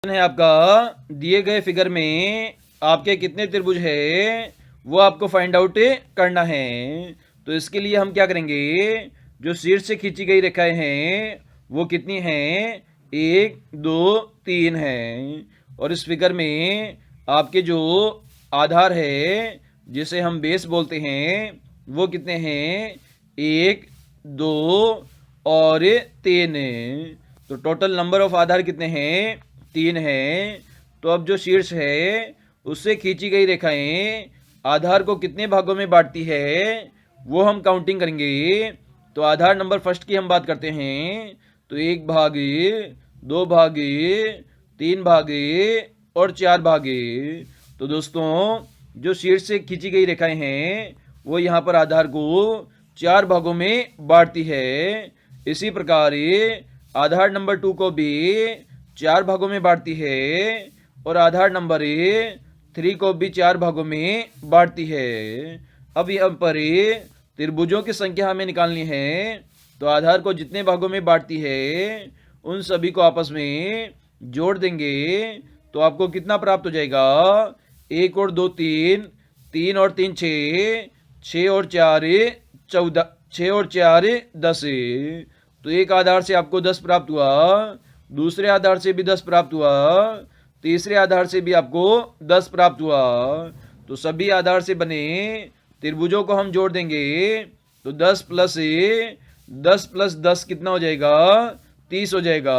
है आपका दिए गए फिगर में आपके कितने त्रिभुज है वो आपको फाइंड आउट करना है। तो इसके लिए हम क्या करेंगे, जो शीर्ष से खींची गई रेखाएं हैं वो कितनी हैं, 1 2 3 है। और इस फिगर में आपके जो आधार है जिसे हम बेस बोलते हैं वो कितने हैं, 1 2 और 3। तो टोटल नंबर ऑफ आधार कितने हैं, 3 है। तो अब जो शीर्ष है उससे खींची गई रेखाएं आधार को कितने भागों में बांटती है वो हम काउंटिंग करेंगे। तो आधार नंबर फर्स्ट की हम बात करते हैं तो 1 भागे, 2 भागे, 3 भागे और 4 भागे। तो दोस्तों जो शीर्ष से खींची गई रेखाएं हैं वो यहाँ पर आधार को 4 भागों में बांटती है। इसी प्रकार आधार नंबर 2 को भी 4 भागों में बांटती है और आधार नंबर 3 को भी 4 भागों में बांटती है। अब यहाँ पर त्रिभुजों की संख्या हमें निकालनी है। तो आधार को जितने भागों में बांटती है उन सभी को आपस में जोड़ देंगे तो आपको कितना प्राप्त हो जाएगा, 1 और 2 3, 3 और 3 6, 6 और 4 14, 6 और 4 10। तो एक आधार से आपको 10 प्राप्त हुआ, दूसरे आधार से भी 10 प्राप्त हुआ, तीसरे आधार से भी आपको 10 प्राप्त हुआ। तो सभी आधार से बने त्रिभुजों को हम जोड़ देंगे तो 10 प्लस 10 कितना हो जाएगा, 30 हो जाएगा।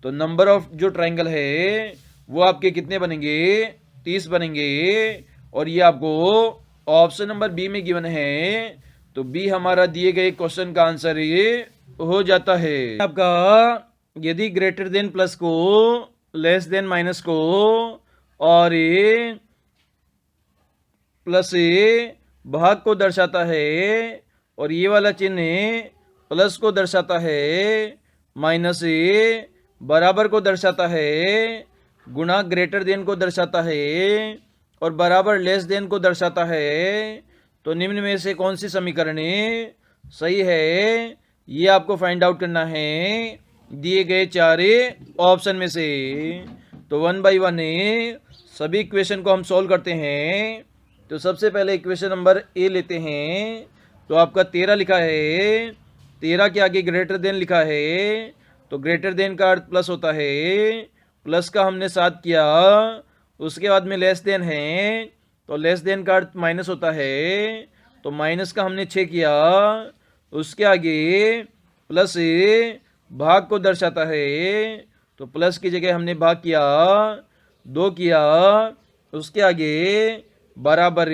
तो नंबर ऑफ जो ट्रायंगल है वो आपके कितने बनेंगे, 30 बनेंगे। और ये आपको ऑप्शन नंबर बी में गिवन है। तो बी हमारा दिए गए क्वेश्चन का आंसर ये हो जाता है। आपका यदि ग्रेटर देन प्लस को लेस देन माइनस को और ये प्लस भाग को दर्शाता है और ये वाला चिन्ह प्लस को दर्शाता है, माइनस बराबर को दर्शाता है, गुणा ग्रेटर देन को दर्शाता है और बराबर लेस देन को दर्शाता है। तो निम्न में से कौन सी समीकरण सही है ये आपको फाइंड आउट करना है दिए गए 4 ऑप्शन में से। तो 1 बाई 1 सभी इक्वेशन को हम सॉल्व करते हैं। तो सबसे पहले इक्वेशन नंबर ए लेते हैं। तो आपका 13 लिखा है, 13 के आगे ग्रेटर देन लिखा है तो ग्रेटर देन का अर्थ प्लस होता है, प्लस का हमने 7 किया। उसके बाद में लेस देन है तो लेस देन का अर्थ माइनस होता है तो माइनस का हमने 6 किया। उसके आगे प्लस भाग को दर्शाता है तो प्लस की जगह हमने भाग किया, 2 किया। उसके आगे बराबर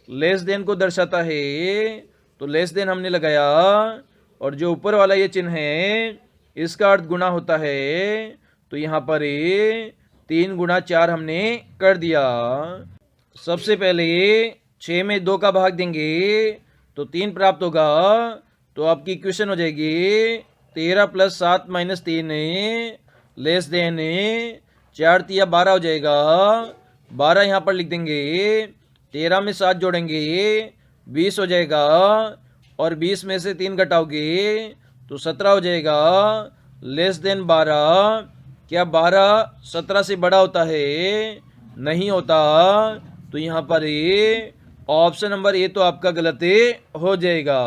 लेस देन को दर्शाता है तो लेस देन हमने लगाया और जो ऊपर वाला ये चिन्ह है इसका अर्थ गुणा होता है तो यहाँ पर 3 गुणा 4 हमने कर दिया। सबसे पहले 6 में 2 का भाग देंगे तो 3 प्राप्त होगा। तो आपकी इक्वेशन हो जाएगी 13 प्लस 7 माइनस 3 लेस देन 4 तिया 12 हो जाएगा। 12 यहाँ पर लिख देंगे, 13 में 7 जोड़ेंगे 20 हो जाएगा और 20 में से 3 घटाओगे तो 17 हो जाएगा। लेस देन 12, क्या 12 17 से बड़ा होता है, नहीं होता। तो यहाँ पर ऑप्शन नंबर ए तो आपका गलत हो जाएगा।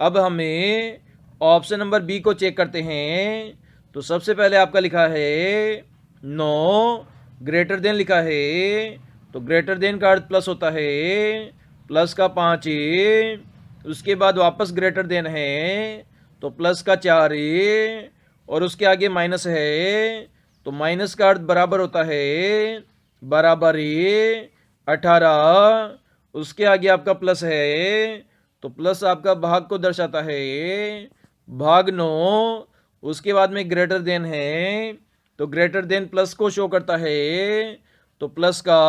अब हमें ऑप्शन नंबर बी को चेक करते हैं। तो सबसे पहले आपका लिखा है 9, ग्रेटर देन लिखा है तो ग्रेटर देन का अर्थ प्लस होता है, प्लस का 5। उसके बाद वापस ग्रेटर देन है तो प्लस का 4 और उसके आगे माइनस है तो माइनस का अर्थ बराबर होता है, बराबर 18। उसके आगे आपका प्लस है तो प्लस आपका भाग को दर्शाता है, भाग 9। उसके बाद में ग्रेटर देन है तो ग्रेटर देन प्लस को शो करता है तो प्लस का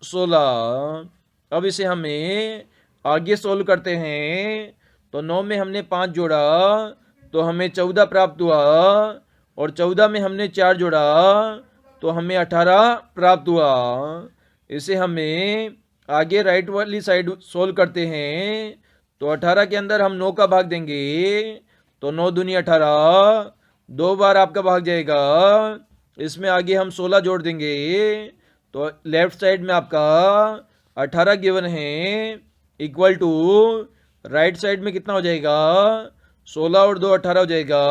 16। अब इसे हमें आगे सोल्व करते हैं। तो 9 में हमने 5 जोड़ा तो हमें 14 प्राप्त हुआ और 14 में हमने 4 जोड़ा तो हमें 18 प्राप्त हुआ। इसे हमें आगे राइट वाली साइड सोल्व करते हैं। तो 18 के अंदर हम 9 का भाग देंगे तो 9 दूनी 18, 2 बार आपका भाग जाएगा इसमें आगे हम 16 जोड़ देंगे तो लेफ्ट साइड में आपका 18 गिवन है इक्वल टू राइट साइड में कितना हो जाएगा 16 और 2 18 हो जाएगा।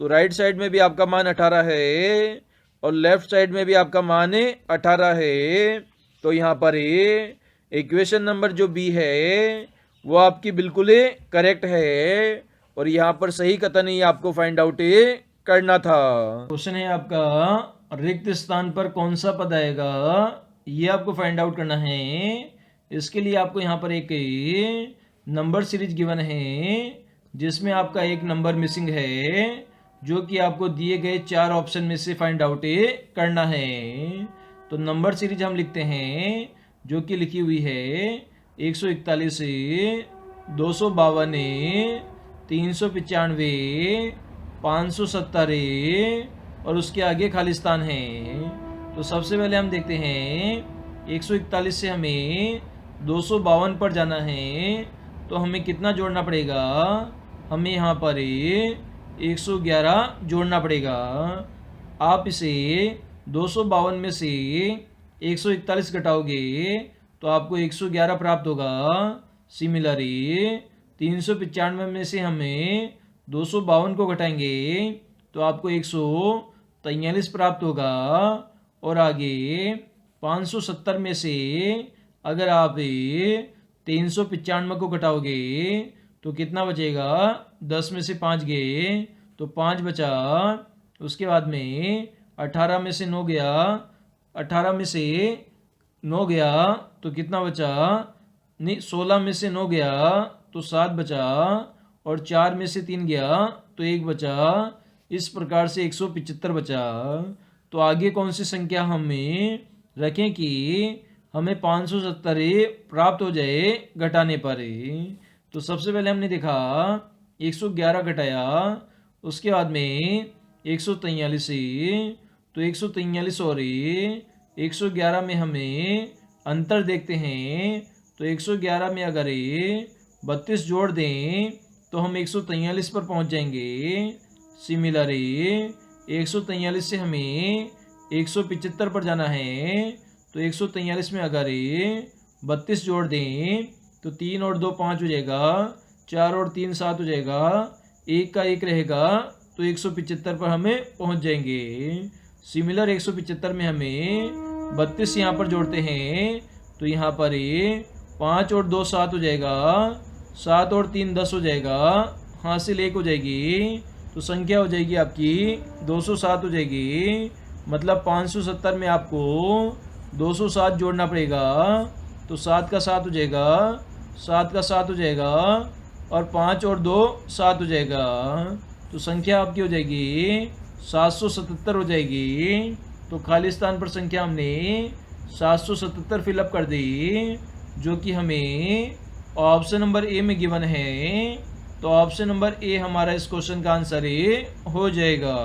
तो राइट साइड में भी आपका मान 18 है और लेफ्ट साइड में भी आपका मान 18 है। तो यहाँ पर इक्वेशन नंबर जो बी है वो आपकी बिल्कुल करेक्ट है और यहाँ पर सही कथन ही आपको फाइंड आउट करना था। क्वेश्चन है आपका रिक्त स्थान पर कौन सा पद आएगा, ये आपको फाइंड आउट करना है। इसके लिए आपको यहाँ पर एक नंबर सीरीज गिवन है जिसमें आपका एक नंबर मिसिंग है जो कि आपको दिए गए 4 ऑप्शन में से फाइंड आउट करना है। तो नंबर सीरीज हम लिखते हैं जो कि लिखी हुई है 141, 252, 395, 570 और उसके आगे खालिस्तान है। तो सबसे पहले हम देखते हैं 141 से हमें 252 पर जाना है तो हमें कितना जोड़ना पड़ेगा, हमें यहाँ पर 111 जोड़ना पड़ेगा। आप इसे 252 में से 141 घटाओगे तो आपको 111 प्राप्त होगा। सिमिलरली 395 में से हमें 252 को घटाएंगे तो आपको 143 प्राप्त होगा। और आगे 570 में से अगर आप 395 को घटाओगे तो कितना बचेगा, 10 में से 5 गए तो 5 बचा। उसके बाद में 18 में से 9 गया, 18 में से 9 गया तो कितना बचा, नहीं 16 में से 9 गया तो 7 बचा और 4 में से 3 गया तो 1 बचा। इस प्रकार से 175 बचा। तो आगे कौन सी संख्या हमें रखें कि हमें 570 प्राप्त हो जाए घटाने पर। तो सबसे पहले हमने देखा 111 घटाया, उसके बाद में 143, तो 143 और 111 में हमें अंतर देखते हैं। तो 111 में अगर 32 जोड़ दें तो हम 143 पर पहुंच जाएंगे। सिमिलरली 143 से हमें 175 पर जाना है तो 143 में अगर 32 जोड़ दें तो 3 और 2 5 हो जाएगा, 4 और 3 7 हो जाएगा, 1 का 1 रहेगा तो 175 पर हमें पहुंच जाएंगे। सिमिलर 175 में हमें 32 यहाँ पर जोड़ते हैं तो यहाँ पर 5 और 2 7 हो जाएगा, 7 और 3 10 हो जाएगा, हासिल 1 हो जाएगी तो संख्या हो जाएगी आपकी 207 हो जाएगी। मतलब 570 में आपको 207 जोड़ना पड़ेगा तो 7 का 7 हो जाएगा, 7 का 7 हो जाएगा और 5 और 2 7 हो जाएगा। तो संख्या आपकी हो जाएगी 777 हो जाएगी। तो खालिस्तान पर संख्या हमने 777 फिलअप कर दी जो कि हमें ऑप्शन नंबर ए में गिवन है। तो ऑप्शन नंबर ए हमारा इस क्वेश्चन का आंसर हो जाएगा।